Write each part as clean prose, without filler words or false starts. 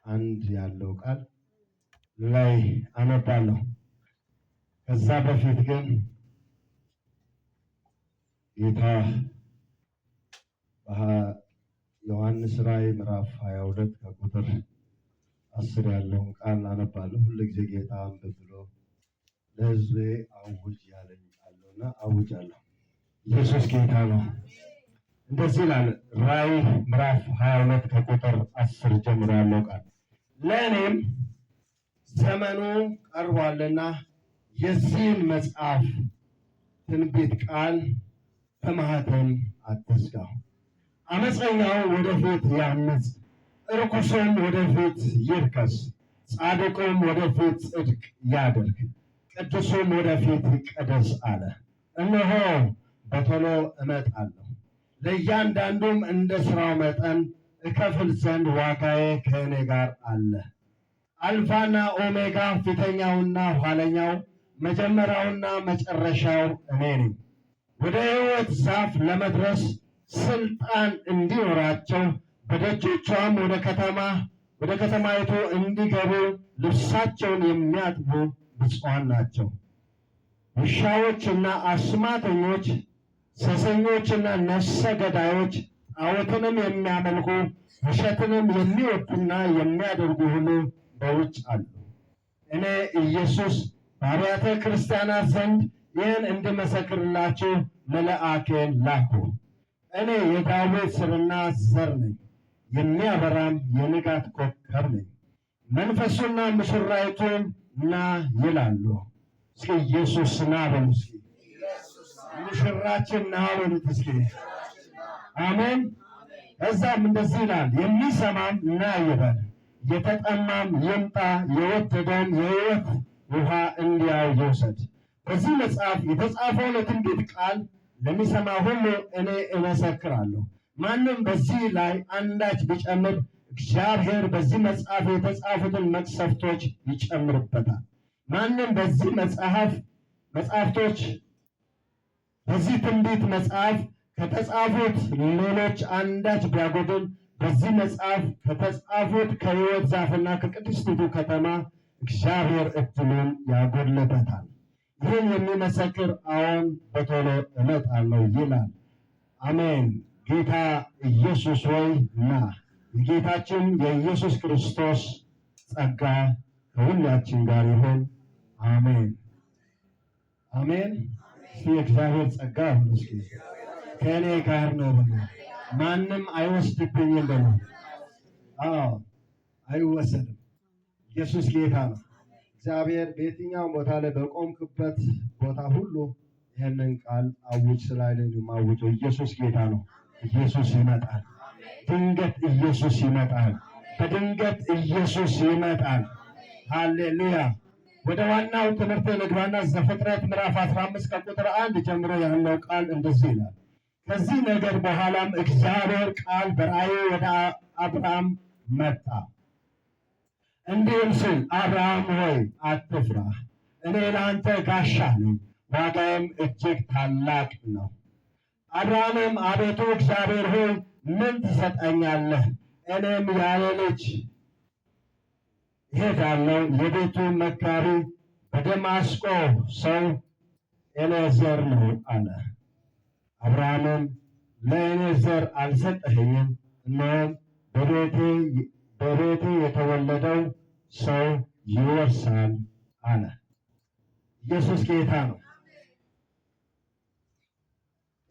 1 ያለው ቃል ላይ አነባለሁ። ከዛ በፊት ግን ጌታ ዮሐንስ ራእይ ምዕራፍ 22 ከቁጥር 10 ያለውን ቃል አነባለሁ። ሁልጊዜ ጌታ አንብብ ብሎ ለሕዝቤ አውጅ ያለኝ አለውና አውጃለሁ። ኢየሱስ ጌታ ነው። እንደዚህ ይላል ራእይ ምዕራፍ 22 ከቁጥር 10 ጀምሮ ያለው ቃል ለእኔም ዘመኑ ቀርቧልና የዚህን መጽሐፍ ትንቢት ቃል በማኅተም አትዝጋው። አመፀኛው ወደፊት ያምፅ፣ ርኩሱም ወደፊት ይርከስ፣ ጻድቁም ወደፊት ጽድቅ ያድርግ፣ ቅዱሱም ወደፊት ይቀደስ አለ። እነሆ በቶሎ እመጣለሁ፣ ለእያንዳንዱም እንደ ሥራው መጠን እከፍል ዘንድ ዋጋዬ ከእኔ ጋር አለ። አልፋና ኦሜጋ፣ ፊተኛውና ኋለኛው፣ መጀመሪያውና መጨረሻው እኔ ነኝ። ወደ ሕይወት ዛፍ ለመድረስ ስልጣን እንዲኖራቸው በደጆቿም ወደ ከተማይቱ እንዲገቡ ልብሳቸውን የሚያጥቡ ብፁዓን ናቸው። ውሻዎችና አስማተኞች፣ ሴሰኞችና ነፍሰ ገዳዮች፣ ጣዖትንም የሚያመልኩ ውሸትንም የሚወዱና የሚያደርጉ ሁሉ በውጭ አሉ። እኔ ኢየሱስ በአብያተ ክርስቲያናት ዘንድ ይህን እንድመሰክርላችሁ መልአኬን ላኩ። እኔ የዳዊት ሥርና ዘር ነኝ፣ የሚያበራም የንጋት ኮከብ ነኝ። መንፈሱና ሙሽራይቱን ና ይላሉ። እስኪ ኢየሱስ ና በሉ። እስኪ ሙሽራችን ና በሉት እስኪ። አሜን። እዛም እንደዚህ ይላል፣ የሚሰማም ና ይበል፣ የተጠማም ይምጣ፣ የወደደም የሕይወት ውሃ እንዲያው ይውሰድ። በዚህ መጽሐፍ የተጻፈውን የትንቢት ቃል ለሚሰማ ሁሉ እኔ እመሰክራለሁ። ማንም በዚህ ላይ አንዳች ቢጨምር እግዚአብሔር በዚህ መጽሐፍ የተጻፉትን መቅሰፍቶች ይጨምርበታል። ማንም በዚህ መጽሐፍቶች በዚህ ትንቢት መጽሐፍ ከተጻፉት ሌሎች አንዳች ቢያጎድል በዚህ መጽሐፍ ከተጻፉት ከሕይወት ዛፍና ከቅድስቲቱ ከተማ እግዚአብሔር ዕድሉን ያጎድልበታል። ይህን የሚመሰክር አዎን በቶሎ እመጣለሁ ይላል። አሜን። ጌታ ኢየሱስ ሆይ ና። የጌታችን የኢየሱስ ክርስቶስ ጸጋ ከሁላችን ጋር ይሁን። አሜን አሜን። እስኪ የእግዚአብሔር ጸጋ እስኪ ከእኔ ጋር ነው ብሎ ማንም አይወስድብኝም ብሎ። አዎ አይወሰድም። ኢየሱስ ጌታ ነው። እግዚአብሔር በየትኛውም ቦታ ላይ በቆምክበት ቦታ ሁሉ ይህንን ቃል አውጅ ስላለን ማውጀው። ኢየሱስ ጌታ ነው። ኢየሱስ ይመጣል። ድንገት ኢየሱስ ይመጣል። በድንገት ኢየሱስ ይመጣል። ሃሌሉያ። ወደ ዋናው ትምህርት ንግባና ዘፍጥረት ምዕራፍ 15 ከቁጥር 1 ጀምሮ ያለው ቃል እንደዚህ ይላል። ከዚህ ነገር በኋላም እግዚአብሔር ቃል በራእይ ወደ አብርሃም መጣ፣ እንዲህም ሲል አብርሃም ሆይ አትፍራ፣ እኔ ለአንተ ጋሻ ነኝ፣ ዋጋዬም እጅግ ታላቅ ነው። አብርሃምም አቤቱ እግዚአብሔር ሆይ ምን ትሰጠኛለህ? እኔም ያለ ልጅ እሄዳለሁ። የቤቱ መጋቢ በደማስቆ ሰው ኤሌዘር ነው አለ። አብርሃምም ለኤሌዘር አልሰጠኸኝም፣ እነሆም በቤቴ የተወለደው ሰው ይወርሳል አለ። ኢየሱስ ጌታ ነው።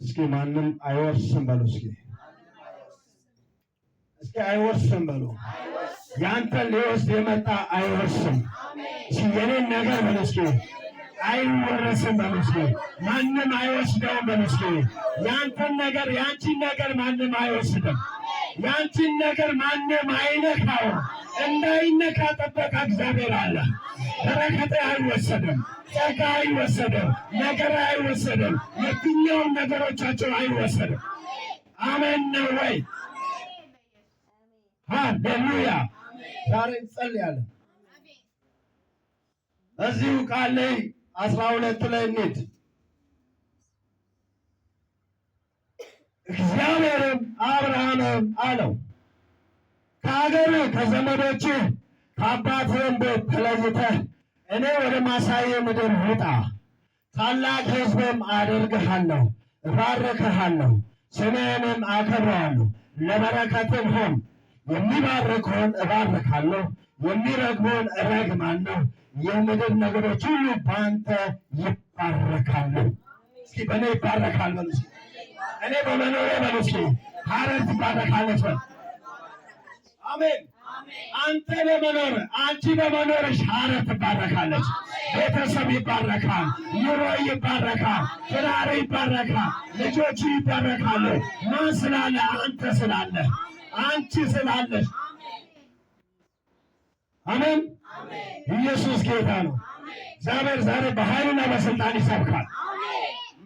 እስኪ ማንም አይወርስም በሉ። እስኪ አይወርስም በሉ። ያንተን ሊወስድ የመጣ አይወርስም። እስኪ የኔን ነገር በሉ። እስኪ አይወረስም በሉ። እስኪ ማንም አይወስደውም በሉ። እስኪ ያንተን ነገር ያንቺን ነገር ማንም አይወስድም። ያንቺን ነገር ማንም አይነካው። እንዳይነካ ጥበቃ እግዚአብሔር አለ። በረከት አይወሰድም፣ ጸጋ አይወሰድም፣ ነገር አይወሰድም፣ የትኛውም ነገሮቻቸው አይወሰድም። አሜን ነው ወይ? ሃሌሉያ። ዛሬ እንጸልያለን። እዚሁ ቃል ላይ 12 ላይ እንሂድ። እግዚአብሔርም አብርሃምም አለው ከሀገር ከዘመዶች ከአባትህም ቤት ተለይተህ እኔ ወደ ማሳየ ምድር ውጣ፣ ታላቅ ሕዝብም አደርግሃለሁ፣ እባርክሃለሁ፣ ስምህንም አከብረዋለሁ፣ ለበረከትም ሁን። የሚባርክውን እባርካለሁ፣ የሚረግመውን እረግማለሁ። የምድር ነገሮች ሁሉ በአንተ ይባረካሉ። እስኪ በእኔ ይባረካል በሉ። እኔ በመኖሬ በሉ። እስኪ ሐረር ትባረካለች በሉ። አሜን። አንተ በመኖር አንቺ በመኖርሽ ሐረር ትባረካለች። ቤተሰብ ይባረካል፣ ኑሮ ይባረካል፣ ትዳር ይባረካል፣ ልጆቹ ይባረካሉ። ማን ስላለ? አንተ ስላለ፣ አንቺ ስላለሽ። አሜን። ኢየሱስ ጌታ ነው። እግዚአብሔር ዛሬ በኃይልና በስልጣን ይሰብካል።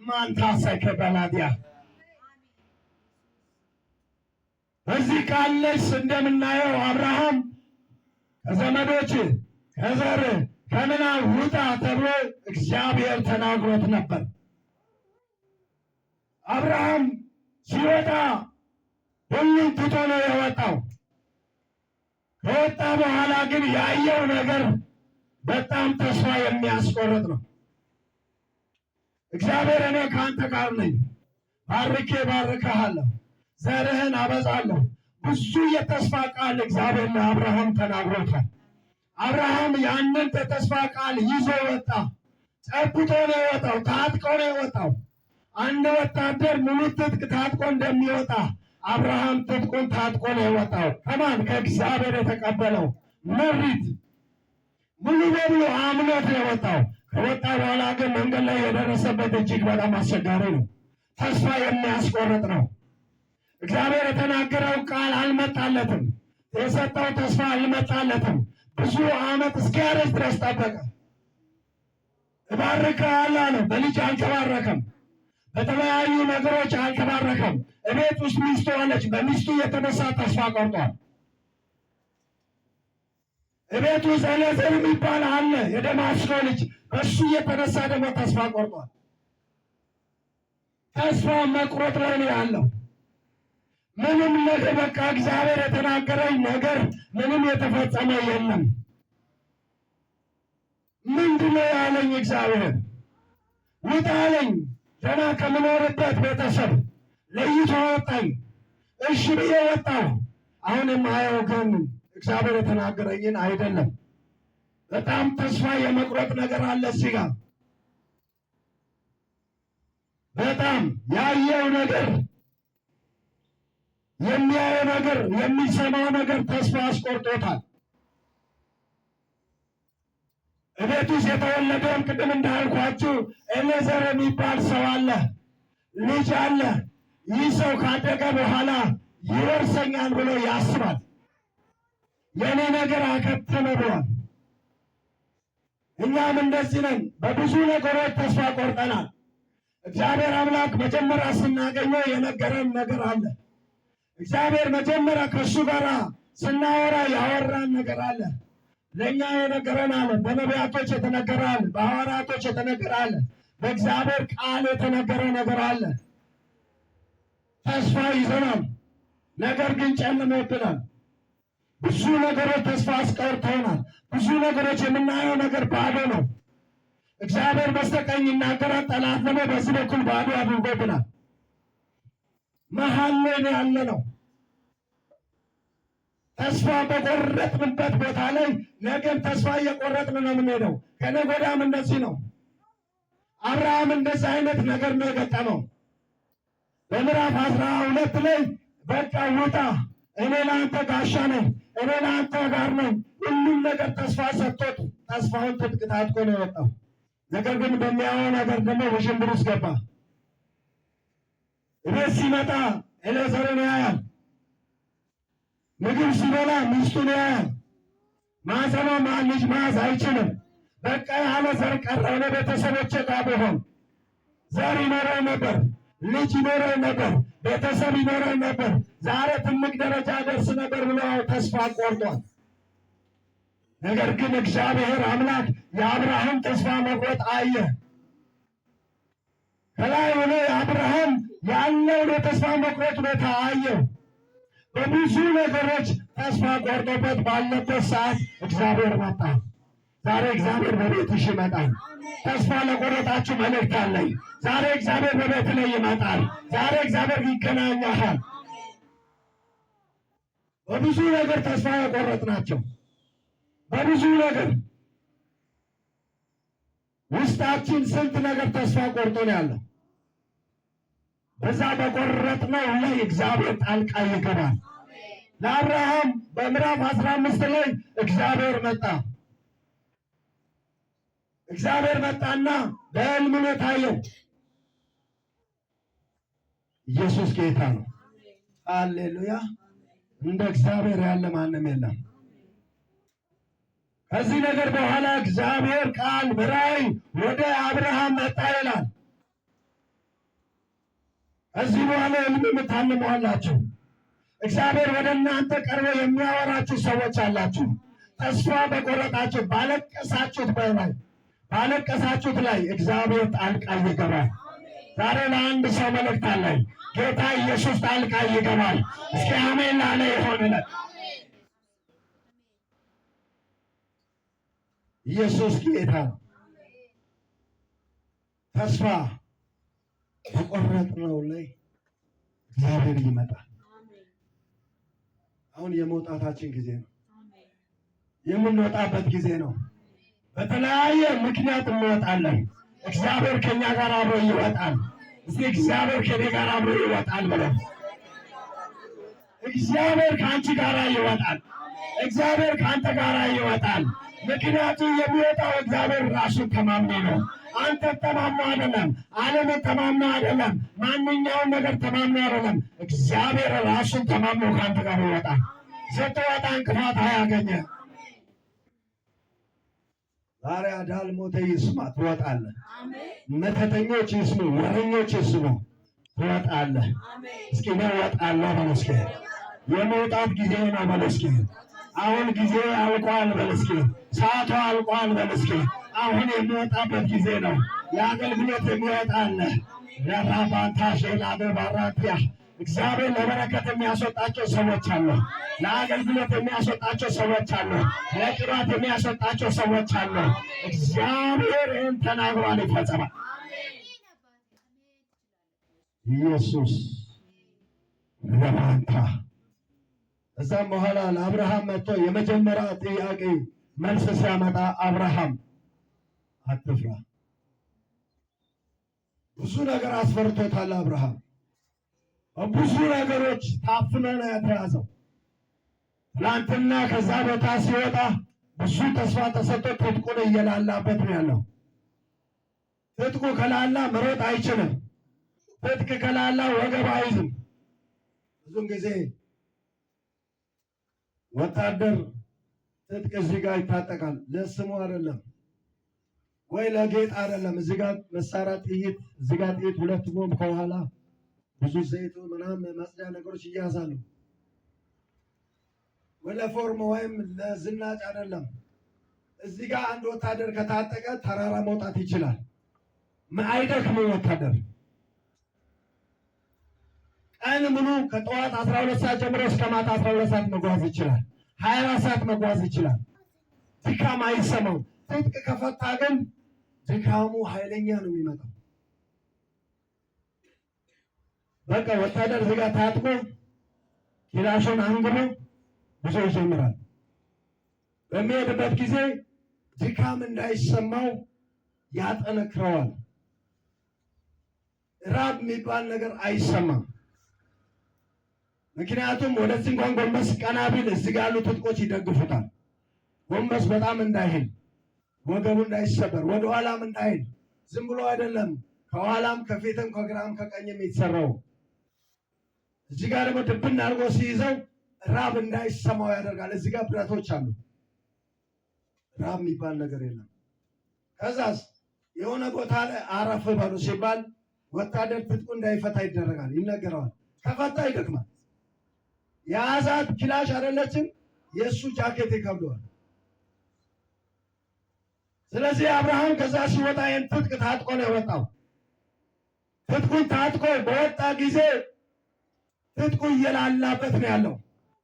ማን ታሰከ በላዲያ በዚህ ቃል ላይ እንደምናየው አብርሃም ከዘመዶች ከዘር ከምናን ውጣ ተብሎ እግዚአብሔር ተናግሮት ነበር። አብርሃም ሲወጣ ሁሉም ትቶ ነው የወጣው። ከወጣ በኋላ ግን ያየው ነገር በጣም ተስፋ የሚያስቆርጥ ነው። እግዚአብሔር እኔ ከአንተ ጋር ነኝ፣ ባርኬ ባርክሃለሁ፣ ዘርህን አበዛለሁ። ብዙ የተስፋ ቃል እግዚአብሔር ለአብርሃም ተናግሮታል። አብርሃም ያንን የተስፋ ቃል ይዞ ወጣ። ጨብጦ ነው የወጣው፣ ታጥቆ ነው የወጣው። አንድ ወታደር ሙሉ ትጥቅ ታጥቆ እንደሚወጣ አብርሃም ትጥቁን ታጥቆ ነው የወጣው። ከማን? ከእግዚአብሔር የተቀበለው መሪት ሙሉ በሙሉ አምኖት ነው የወጣው። ከወጣ በኋላ ግን መንገድ ላይ የደረሰበት እጅግ በጣም አስቸጋሪ ነው። ተስፋ የሚያስቆርጥ ነው። እግዚአብሔር የተናገረው ቃል አልመጣለትም። የሰጠው ተስፋ አልመጣለትም። ብዙ ዓመት እስኪያረጅ ድረስ ጠበቀ። እባርክሃለሁ አለ። በልጅ አልተባረከም። በተለያዩ ነገሮች አልተባረከም። እቤት ውስጥ ሚስቱ አለች። በሚስቱ የተነሳ ተስፋ ቆርጧል። እቤት ውስጥ ኤሌዘር የሚባል አለ፣ የደማስቆ ልጅ። በሱ የተነሳ ደግሞ ተስፋ ቆርጧል። ተስፋ መቁረጥ ላይ ነው ያለው። ምንም ነገር በቃ እግዚአብሔር የተናገረኝ ነገር ምንም የተፈጸመ የለም። ምንድነው ያለኝ? እግዚአብሔር ውጣ አለኝ። ገና ከምኖርበት ቤተሰብ ለይቶ ወጣኝ። እሺ ብዬ ወጣሁ። አሁን የማየው ግን እግዚአብሔር የተናገረኝን አይደለም። በጣም ተስፋ የመቁረጥ ነገር አለ እዚህ ጋር። በጣም ያየው ነገር፣ የሚያየው ነገር፣ የሚሰማው ነገር ተስፋ አስቆርጦታል። እቤት ውስጥ የተወለደውን ቅድም እንዳልኳችሁ ኤሌዘር የሚባል ሰው አለ፣ ልጅ አለ። ይህ ሰው ካደገ በኋላ ይወርሰኛል ብሎ ያስባል። የኔ ነገር አከተመ ብሏል። እኛም እንደዚህ ነን። በብዙ ነገሮች ተስፋ ቆርጠናል። እግዚአብሔር አምላክ መጀመሪያ ስናገኘው የነገረን ነገር አለ። እግዚአብሔር መጀመሪያ ከእሱ ጋር ስናወራ ያወራን ነገር አለ። ለእኛ የነገረን አለ። በነቢያቶች የተነገረ አለ። በሐዋርያቶች የተነገረ አለ። በእግዚአብሔር ቃል የተነገረ ነገር አለ። ተስፋ ይዘናል። ነገር ግን ጨልሞብናል። ብዙ ነገሮች ተስፋ አስቀርተውናል። ብዙ ነገሮች የምናየው ነገር ባዶ ነው። እግዚአብሔር በስተቀኝ ይናገራል፣ ጠላት ደግሞ በዚህ በኩል ባዶ አድርጎብናል። መሀል ላይ ያለ ነው። ተስፋ በቆረጥንበት ቦታ ላይ ነገም ተስፋ እየቆረጥን ነው የምንሄደው። ከነገ ወዲያም እንደዚህ ነው። አብርሃም እንደዚህ አይነት ነገር ነው የገጠመው። በምዕራፍ 12 ላይ በቃ ውጣ፣ እኔ ለአንተ ጋሻ ነኝ፣ እኔ ለአንተ ጋር ነኝ፣ ሁሉም ነገር ተስፋ ሰጥቶት ተስፋውን ትጥቅ ታጥቆ ነው የወጣው። ነገር ግን በሚያየው ነገር ደግሞ ውዥንብር ውስጥ ገባ። እቤት ሲመጣ ኤሌዘርን ያያል። ምግብ ሲበላ ሚስቱን ያያል። ማዘኗ ማን ልጅ መያዝ አይችልም። በቃ ያለ ዘር ቀረ። እኔ ቤተሰቦቼ ጋር ብሆን ዘር ይኖረው ነበር፣ ልጅ ይኖረው ነበር፣ ቤተሰብ ይኖረው ነበር፣ ዛሬ ትልቅ ደረጃ ደርስ ነበር ብሎ ተስፋ ቆርጧል። ነገር ግን እግዚአብሔር አምላክ የአብርሃም ተስፋ መቁረጥ አየ። ከላይ ሆኖ አብርሃም ያለውን የተስፋ መቁረጥ ሁኔታ አየው። በብዙ ነገሮች ተስፋ ቆርጦበት ባለበት ሰዓት እግዚአብሔር መጣ። ዛሬ እግዚአብሔር በቤትሽ ይመጣል። ተስፋ ለቆረጣችሁ መልእክት አለኝ። ዛሬ እግዚአብሔር በቤት ላይ ይመጣል። ዛሬ እግዚአብሔር ይገናኛል። በብዙ ነገር ተስፋ የቆረጥናቸው በብዙ ነገር ውስጣችን ስንት ነገር ተስፋ ቆርጦ ነው ያለው። በዛ በቆረጥነው ላይ እግዚአብሔር ጣልቃ ይገባል። ለአብርሃም በምዕራፍ 15 ላይ እግዚአብሔር መጣ። እግዚአብሔር መጣና በሕልም ነው ታየው። ኢየሱስ ጌታ ነው። ሃሌሉያ! እንደ እግዚአብሔር ያለ ማንም የለም። ከዚህ ነገር በኋላ እግዚአብሔር ቃል በራእይ ወደ አብርሃም መጣ ይላል። ከዚህ በኋላ ሕልም የምታልሟላችሁ እግዚአብሔር ወደ እናንተ ቀርቦ የሚያወራችሁ ሰዎች አላችሁ። ተስፋ በቆረጣችሁ ባለቀሳችሁት ላይ እግዚአብሔር ጣልቃ ይገባል። ዛሬ ለአንድ ሰው መልእክት አለኝ። ጌታ ኢየሱስ ጣልቃ ይገባል። እስኪ አሜን ላለ ይሆንለት። ኢየሱስ ጌታ ነው። ተስፋ በቆረጥነው ላይ እግዚአብሔር ይመጣል። አሁን የመውጣታችን ጊዜ ነው። የምንወጣበት ጊዜ ነው። በተለያየ ምክንያት እንወጣለን። እግዚአብሔር ከኛ ጋር አብሮ ይወጣል። እስቲ እግዚአብሔር ከኔ ጋር አብሮ ይወጣል ብለው። እግዚአብሔር ከአንቺ ጋር ይወጣል። እግዚአብሔር ከአንተ ጋር ይወጣል። ምክንያቱም የሚወጣው እግዚአብሔር ራሱን ተማምኖ ነው። አንተ ተማምኖ አይደለም። ዓለምን ተማምኖ አይደለም። ማንኛውን ነገር ተማምኖ አይደለም። እግዚአብሔር ራሱን ተማምኖ ከአንተ ጋር ይወጣል። ስትወጣ እንቅፋት አያገኘህ። ዛሬ አዳል ሞተ ይስማ፣ ትወጣለህ። መተተኞች ይስሙ፣ ወረኞች ይስሙ፣ ትወጣለህ። እስኪ ነው እወጣለሁ በለው እስኪ። የመውጣት ጊዜ ነው በለው እስኪ። አሁን ጊዜ አልቋል በለው እስኪ። ሰዓቱ አልቋል በለው እስኪ። አሁን የሚወጣበት ጊዜ ነው። ለአገልግሎት የሚወጣለ ለራባታ ሼላደ ባራቲያ እግዚአብሔር ለበረከት የሚያስወጣቸው ሰዎች አሉ። ለአገልግሎት የሚያስወጣቸው ሰዎች አሉ። ለቅባት የሚያስወጣቸው ሰዎች አሉ። እግዚአብሔር ይህን ተናግሯል፣ ይፈጸማል። ኢየሱስ ለማንታ እዛም በኋላ ለአብርሃም መጥቶ የመጀመሪያ ጥያቄ መልስ ሲያመጣ አብርሃም አትፍራ። ብዙ ነገር አስፈርቶታል አብርሃም። ብዙ ነገሮች ታፍኖ ነው የተያዘው። ትናንትና ከዛ ቦታ ሲወጣ ብዙ ተስፋ ተሰጥቶ ትጥቁን እየላላበት ነው ያለው። ትጥቁ ከላላ መሮጥ አይችልም። ትጥቅ ከላላ ወገብ አይዝም። ብዙን ጊዜ ወታደር ትጥቅ እዚህ ጋር ይታጠቃል። ለስሙ አይደለም ወይ ለጌጥ አይደለም። እዚህ ጋር መሳሪያ ጥይት፣ እዚህ ጋር ጥይት፣ ሁለት ቦምብ ከኋላ ብዙ ዘይቱ ምናምን መጽጃ ነገሮች እያያዛሉ። ወለ ፎርም ወይም ለዝናጭ አይደለም። እዚህ ጋር አንድ ወታደር ከታጠቀ ተራራ መውጣት ይችላል። አይደክምም ወታደር። ቀን ሙሉ ከጠዋት 12 ሰዓት ጀምሮ እስከ ማታ 12 ሰዓት መጓዝ ይችላል። 24 ሰዓት መጓዝ ይችላል። ድካም አይሰማው። ትጥቅ ከፈታ ግን ድካሙ ኃይለኛ ነው የሚመጣው። በቃ ወታደር እዚህ ጋር ታጥቆ ኪላሹን አንግቦ ጉዞ ይጀምራል። በሚሄድበት ጊዜ ድካም እንዳይሰማው ያጠነክረዋል። ራብ የሚባል ነገር አይሰማም። ምክንያቱም ወደዚህ እንኳን ጎንበስ ቀና ቢል እዚህ ጋር ያሉ ትጥቆች ይደግፉታል። ጎንበስ በጣም እንዳይል፣ ወገቡ እንዳይሰበር፣ ወደኋላም እንዳይል። ዝም ብሎ አይደለም፣ ከኋላም ከፊትም ከግራም ከቀኝም የተሰራው። እዚህ ጋር ደግሞ ድብን አድርጎ ሲይዘው ራብ እንዳይሰማው ያደርጋል። እዚህ ጋር ብረቶች አሉ። ራብ የሚባል ነገር የለም። ከዛስ የሆነ ቦታ ላይ አረፍ በሉ ሲባል ወታደር ትጥቁ እንዳይፈታ ይደረጋል፣ ይነገረዋል። ከፈታ ይደክማል። የያዛት ክላሽ አይደለችም፣ የእሱ ጃኬት ይከብደዋል። ስለዚህ አብርሃም ከዛ ሲወጣ ይህን ትጥቅ ታጥቆ ነው የወጣው። ትጥቁን ታጥቆ በወጣ ጊዜ ትጥቁ እየላላበት ነው ያለው።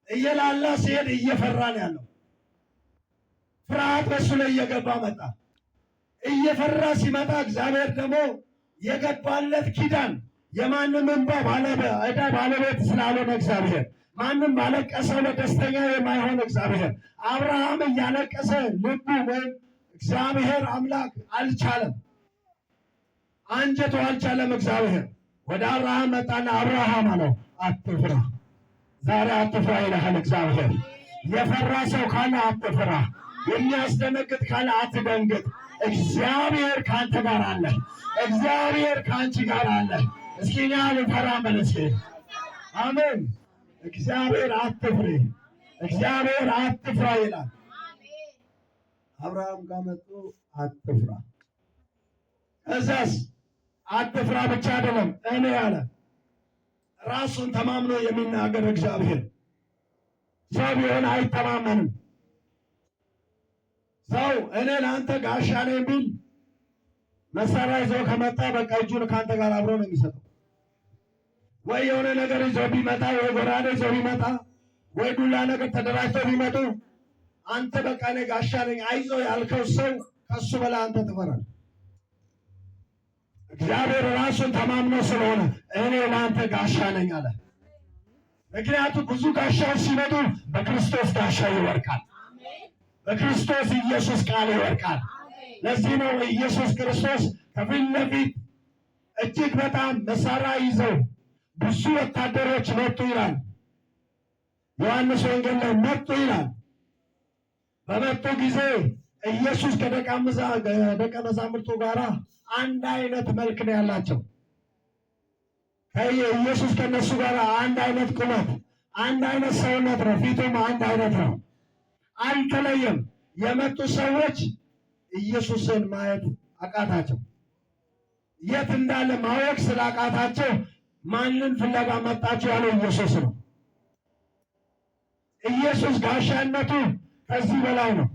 እየላላ ሲሄድ እየፈራ ነው ያለው። ፍርሃት በሱ ላይ እየገባ መጣ። እየፈራ ሲመጣ እግዚአብሔር ደግሞ የገባለት ኪዳን የማንም እንባ ዕዳ ባለቤት ስላልሆነ እግዚአብሔር ማንም ባለቀሰው ደስተኛ የማይሆን እግዚአብሔር አብርሃም እያለቀሰ ልቡ ወይም እግዚአብሔር አምላክ አልቻለም፣ አንጀቱ አልቻለም። እግዚአብሔር ወደ አብርሃም መጣና አብርሃም አለው አትፍራ፣ ዛሬ አትፍራ ይልሃል እግዚአብሔር። የፈራ ሰው ካለ አትፍራ፣ የሚያስደነግጥ ካለ አትደንግጥ። እግዚአብሔር ከአንተ ጋር አለ፣ እግዚአብሔር ከአንቺ ጋር አለ። እስኪ እኔ አልፈራም በል እስኪ። አሜን። እግዚአብሔር አትፍሪ፣ እግዚአብሔር አትፍራ ይላል። አብርሃም ጋር መጥቶ አትፍራ። እዛስ አትፍራ ብቻ አይደለም እኔ አለ። ራሱን ተማምኖ የሚናገር እግዚአብሔር ሰው ቢሆን አይተማመንም። ሰው እኔ ለአንተ ጋሻ ነኝ ቢል መሳሪያ ይዞ ከመጣ በቃ እጁን ከአንተ ጋር አብሮ ነው የሚሰጠው። ወይ የሆነ ነገር ይዞ ቢመጣ፣ ወይ ጎራዴ ይዞ ቢመጣ፣ ወይ ዱላ ነገር ተደራጅተው ቢመጡ አንተ በቃ እኔ ጋሻ ነኝ አይዞ ያልከው ሰው ከሱ በላይ አንተ ትፈራለህ። እግዚአብሔር ራሱን ተማምኖ ስለሆነ እኔ ለአንተ ጋሻ ነኝ አለ። ምክንያቱም ብዙ ጋሻዎች ሲመጡ በክርስቶስ ጋሻ ይወርቃል፣ በክርስቶስ ኢየሱስ ቃል ይወርቃል። ለዚህ ነው ኢየሱስ ክርስቶስ ከፊት ለፊት እጅግ በጣም መሳሪያ ይዘው ብዙ ወታደሮች መጡ ይላል። ዮሐንስ ወንጌል ላይ መጡ ይላል። በመጡ ጊዜ ኢየሱስ ከደቀ መዛሙርቱ ጋር አንድ አይነት መልክ ነው ያላቸው። ኢየሱስ ከነሱ ጋር አንድ አይነት ቁመት፣ አንድ አይነት ሰውነት ነው። ፊቱም አንድ አይነት ነው፣ አልተለየም። የመጡ ሰዎች ኢየሱስን ማየት አቃታቸው። የት እንዳለ ማወቅ ስላቃታቸው ማንን ፍለጋ መጣችሁ ያለው ኢየሱስ ነው። ኢየሱስ ጋሻነቱ ከዚህ በላይ ነው።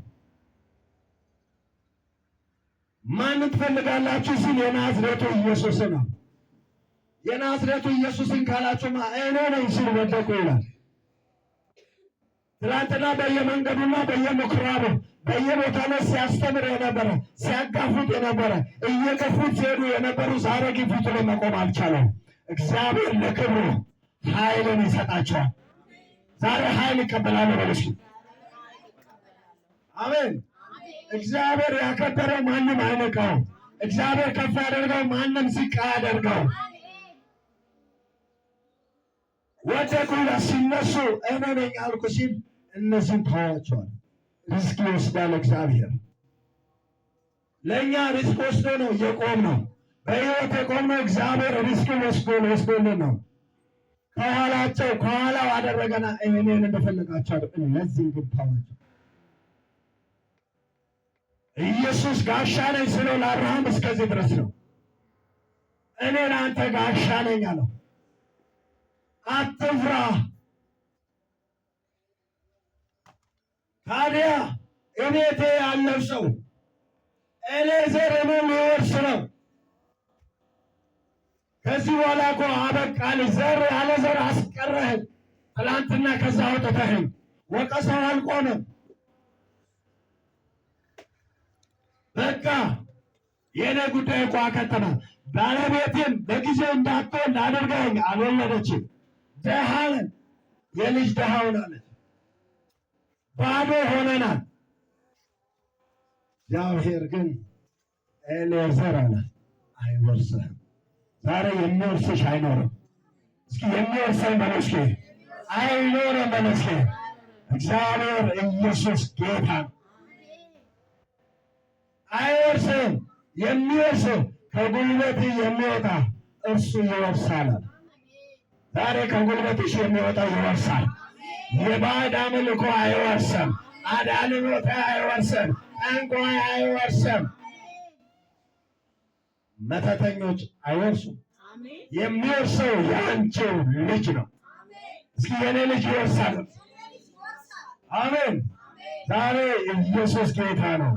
ማንን ትፈልጋላችሁ ሲል የናዝሬቱ ኢየሱስ ነው። የናዝሬቱ ኢየሱስን ካላችሁማ እኔ ነኝ ሲል ወደቁ ይላል። ትናንትና በየመንገዱና በየምኩራቡ በየቦታ ላይ ሲያስተምር የነበረ ሲያጋፉት የነበረ እየገፉት ሲሄዱ የነበሩ ዛሬ ግን ፊቱ ላይ መቆም አልቻለም። እግዚአብሔር ለክብሩ ኃይልን ይሰጣቸዋል። ዛሬ ኃይል ይቀበላሉ በለሽ። አሜን። እግዚአብሔር ያከበረው ማንም አይነካው። እግዚአብሔር ከፍ ያደርገው ማንም ዝቅ አያደርገው። ወደቁ ሲነሱ እኔ ነኝ አልኩ ሲል እነዚህም ተዋቸዋል። ሪስክ ይወስዳል እግዚአብሔር። ለእኛ ሪስክ ወስዶ ነው የቆም ነው። በሕይወት የቆም ነው እግዚአብሔር ሪስክ ወስዶልን ነው። ከኋላው አደረገና እኔን እንደፈለጋቸው እነዚህም ግን ተዋቸው። ኢየሱስ ጋሻ ነኝ ስለው ለአብርሃም እስከዚህ ድረስ ነው። እኔ ለአንተ ጋሻ ነኝ አለው። አትፍራ። ታዲያ እቤቴ ያለው ሰው ኤሌዘር እኔን ሊወርስ ነው። ከዚህ በኋላ እኮ አበቃል። ዘር ያለ ዘር አስቀረህን። ትላንትና ከዛ አውጥተህን። ወቀሰው አልቆመም። በቃ የኔ ጉዳይ እኮ አከተመ። ባለቤቴም በጊዜው እንዳትወልድ አድርገኸኝ አልወለደችም። ደሃ ነን፣ የልጅ ደሃ ሆናለች። ባዶ ሆነናል። እግዚአብሔር ግን ኤሌዘር አለ አይወርስህም። ዛሬ የሚወርስሽ አይኖርም። እስኪ የሚወርሰኝ በለው እስኪ አይኖርም በለው እስኪ። እግዚአብሔር ኢየሱስ ጌታ አይወርስም። የሚወርስህ ከጉልበት የሚወጣ እርሱ ይወርሳል። ዛሬ ከጉልበትሽ የሚወጣው ይወርሳል። የባዕድ አምልኮ አይወርስም። አዳልሞት አይወርስም። ጠንቋይ አይወርስም። መተተኞች አይወርሱም። የሚወርሰው የአንቺው ልጅ ነው። እስኪ የኔ ልጅ ይወርሳል። አሜን። ዛሬ ኢየሱስ ጌታ ነው።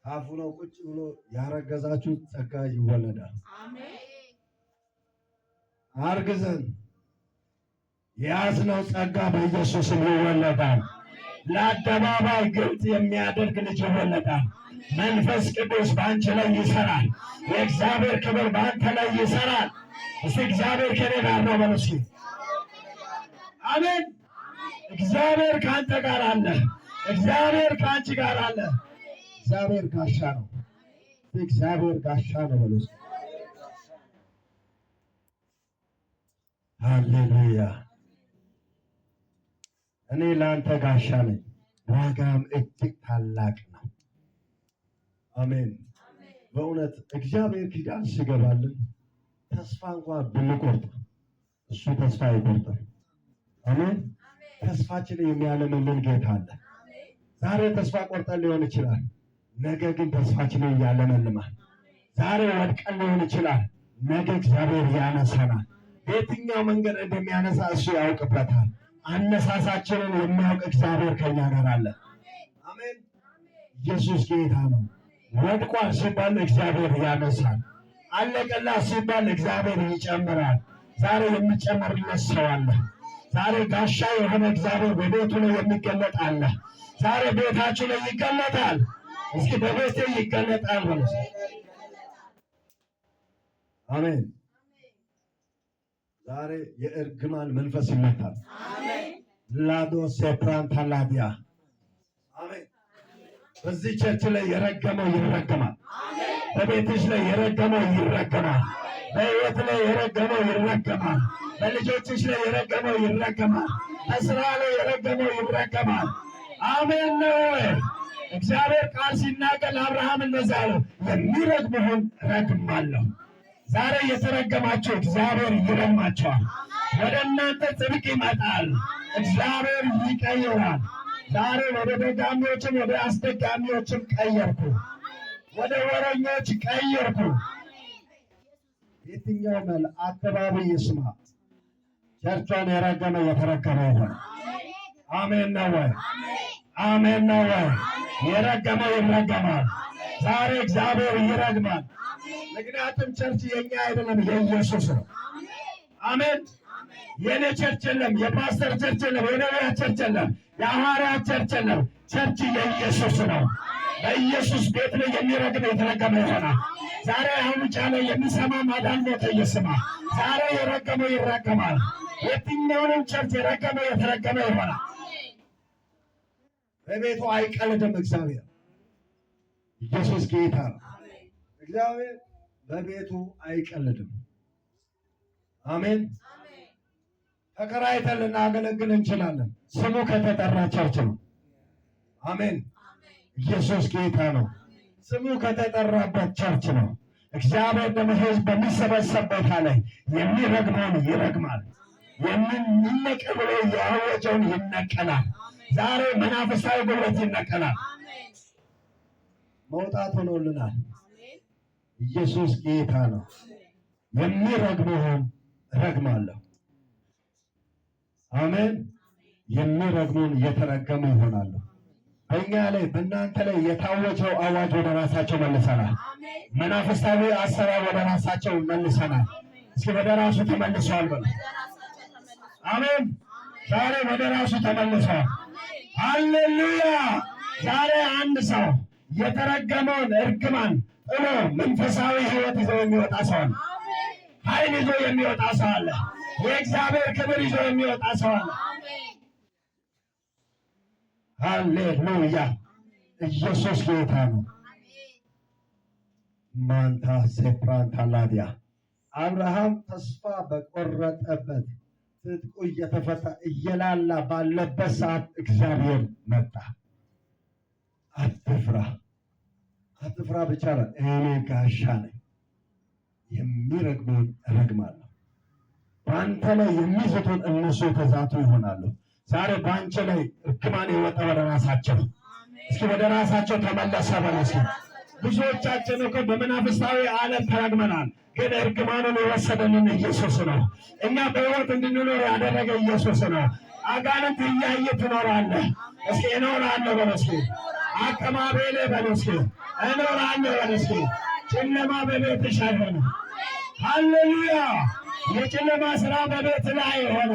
አፉ ነው ቁጭ ብሎ ያረገዛችሁ ጸጋ ይወለዳል። አርግዘን የያዝነው ጸጋ በኢየሱስም ይወለዳል። ለአደባባይ ግልጥ የሚያደርግ ልጅ ይወለዳል። መንፈስ ቅዱስ በአንቺ ላይ ይሰራል። የእግዚአብሔር ክብር በአንተ ላይ ይሰራል። እስቲ እግዚአብሔር ከኔ ጋር ነው በሉ እስኪ። አሜን። እግዚአብሔር ከአንተ ጋር አለ። እግዚአብሔር ከአንቺ ጋር አለ። እግዚአብሔር ጋሻ ነው። እግዚአብሔር ጋሻ ነው በሉ እስኪ። ሃሌሉያ። እኔ ለአንተ ጋሻ ነኝ፣ ዋጋም እጅግ ታላቅ ነው። አሜን። በእውነት እግዚአብሔር ኪዳን ሲገባልን ተስፋ እንኳን ብንቆርጥ እሱ ተስፋ አይቆርጥም። አሜን። ተስፋችንን የሚያለመልን ጌታ አለ። ዛሬ ተስፋ ቆርጠን ሊሆን ይችላል፣ ነገ ግን ተስፋችንን ያለመልማል። ዛሬ ወድቀን ሊሆን ይችላል፣ ነገ እግዚአብሔር ያነሳናል። በየትኛው መንገድ እንደሚያነሳ እሱ ያውቅበታል። አነሳሳችንን የሚያውቅ እግዚአብሔር ከኛ ጋር አለ። አሜን። ኢየሱስ ጌታ ነው። ወድቋል ሲባል እግዚአብሔር ያነሳል። አለቀላት ሲባል እግዚአብሔር ይጨምራል። ዛሬ የሚጨመርለት ሰው አለ። ዛሬ ጋሻ የሆነ እግዚአብሔር በቤቱ ላይ የሚገለጥ አለ። ዛሬ ቤታችሁ ላይ ይገለጣል። እስኪ በቤቴ ይገለጣል በሉ። አሜን። ዛሬ የእርግማን መንፈስ ይመታል። ላዶ ሴፕራንታላዲያ አሜን። በዚህ ቸርች ላይ የረገመው ይረገማል። በቤትሽ ላይ የረገመው ይረገማል። በሕይወት ላይ የረገመው ይረገማል። በልጆችሽ ላይ የረገመው ይረገማል። በስራ ላይ የረገመው ይረገማል። አሜን ነው። እግዚአብሔር ቃል ሲናገር ለአብርሃም እንደዛ አለው፣ የሚረግምህን ረግማለሁ። ዛሬ የተረገማችሁ እግዚአብሔር ይረግማቸዋል። ወደ እናንተ ጽድቅ ይመጣል። እግዚአብሔር ይቀይራል። ዛሬ ወደ ደጋሚዎችም ወደ አስደጋሚዎችም ቀየርኩ፣ ወደ ወረኞች ቀየርኩ። የትኛው መል አካባቢ ይስማ። ቸርቿን የረገመ የተረገመ ይሆን። አሜን ነው ወይ? አሜን ነው ወይ? የረገመው ይረገማል። ዛሬ እግዚአብሔር ይረግማል። ምክንያቱም ቸርች የኛ አይደለም፣ የኢየሱስ ነው። አሜን። የኔ ቸርች የለም፣ የፓስተር ቸርች የለም፣ የነቢያት ቸርች የለም፣ የሐዋርያት ቸርች የለም። ቸርች የኢየሱስ ነው። በኢየሱስ ቤት ላይ የሚረግም የተረገመ ይሆናል። ዛሬ አሁን ጫለ የሚሰማ ማዳን ሞተ ይስማ። ዛሬ የረገመው ይረገማል። የትኛውንም ቸርች የረገመው የተረገመ ይሆናል። በቤቱ አይቀልድም እግዚአብሔር። ኢየሱስ ጌታ ነው። እግዚአብሔር በቤቱ አይቀልድም። አሜን። ተከራይተን ልናገለግል እንችላለን። ስሙ ከተጠራ ቸርች ነው። አሜን። ኢየሱስ ጌታ ነው። ስሙ ከተጠራበት ቸርች ነው። እግዚአብሔር ደግሞ ሕዝብ በሚሰበሰብ ቦታ ላይ የሚረግመውን ይረግማል፣ የሚነቀል ብሎ ያወጀውን ይነቀላል። ዛሬ መናፍስታዊ ጉልበት ይነቀላል። መውጣት ሆኖልናል። ኢየሱስ ጌታ ነው። የሚረግመውን እረግማለሁ። አሜን። የሚረግሙን የተረገሙ ይሆናሉ። በእኛ ላይ በእናንተ ላይ የታወጀው አዋጅ ወደ ራሳቸው መልሰናል። መናፍስታዊ አሰራር ወደ ራሳቸው መልሰናል። እስኪ ወደ ራሱ ተመልሰዋል በሉ። አሜን። ዛሬ ወደ ራሱ ተመልሰዋል። ሃሌሉያ። ዛሬ አንድ ሰው የተረገመውን እርግማን ጥሎ መንፈሳዊ ሕይወት ይዞ የሚወጣ ሰው አለ። ኃይል ይዞ የሚወጣ ሰው አለ። የእግዚአብሔር ክብር ይዞ የሚወጣ ሰው አለ። ሃሌሉያ። ኢየሱስ ጌታ ነው። ማንታ ሴፕራንታላዲያ አብርሃም ተስፋ በቆረጠበት ትጥቁ እየተፈታ እየላላ ባለበት ሰዓት እግዚአብሔር መጣ። አትፍራ፣ አትፍራ ብቻ ነው። እኔ ጋሻ ነኝ፣ የሚረግሙን እረግማለሁ። በአንተ ላይ የሚዝቱን እነሱ የተዛቱ ይሆናሉ። ዛሬ በአንቺ ላይ እርግማን የወጣ ወደ ራሳቸው፣ እስኪ ወደ ራሳቸው ተመለሰ በለሲ። ብዙዎቻችን እኮ በመናፍስታዊ ዓለም ተረግመናል፣ ግን እርግማኑን የወሰደንን ኢየሱስ ነው። እኛ በሕይወት እንድንኖር ያደረገ ኢየሱስ ነው። አጋንንት እያየ ትኖራለህ። እስኪ እኖራለሁ በለሲ። አቀማቤሌ በለሲ እኖራለሁ በለሲ። ጨለማ በቤትሽ አይሆንም። ሃሌሉያ። የጨለማ ስራ በቤት ላይ ሆነ፣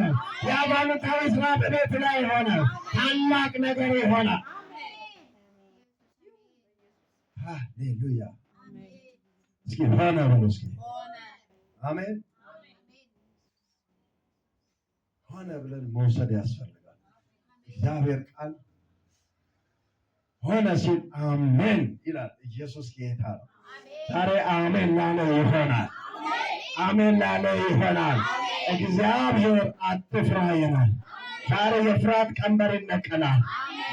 የአጋንንታዊ ስራ በቤት ላይ ሆነ፣ ታላቅ ነገር ይሆናል። ሃሌሉያ! እስኪ ሆነ በሉ እስኪ አሜን። ሆነ ብለን መውሰድ ያስፈልጋል። እግዚአብሔር ቃል ሆነ ሲል አሜን ይላል። ኢየሱስ ጌታ ነው። ዛሬ አሜን ላለ ይሆናል። አሜን ላለ ይሆናል። እግዚአብሔር አትፍራ ይላል። ዛሬ የፍርሃት ቀንበር ይነቀላል።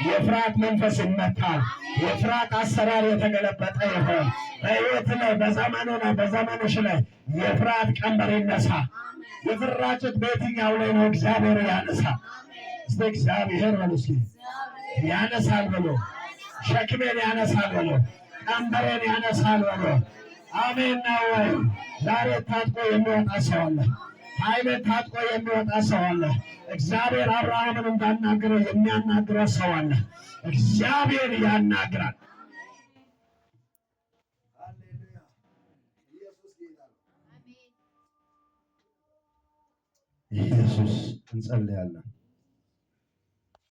የፍርሃት መንፈስ ይመታል። የፍርሃት አሰራር የተገለበጠ ይሆን። በሕይወት ላይ በዘመኑ ላይ በዘመንሽ ላይ የፍርሃት ቀንበር ይነሳ። የፍራችሁት በየትኛው ላይ ነው? እግዚአብሔር ያነሳ። እስቲ እግዚአብሔር በሉ እስኪ ያነሳል ብሎ ሸክሜን ያነሳል ብሎ ቀንበሬን ያነሳል ብሎ አሜን ነው ወይ? ዛሬ ታጥቆ የሚወጣ ሰው አለ። ኃይልን ታጥቆ የሚወጣ ሰው አለ። እግዚአብሔር አብርሃምን እንዳናገረው የሚያናግረው ሰው አለ። እግዚአብሔር ያናግራል። ኢየሱስ እንጸልያለን።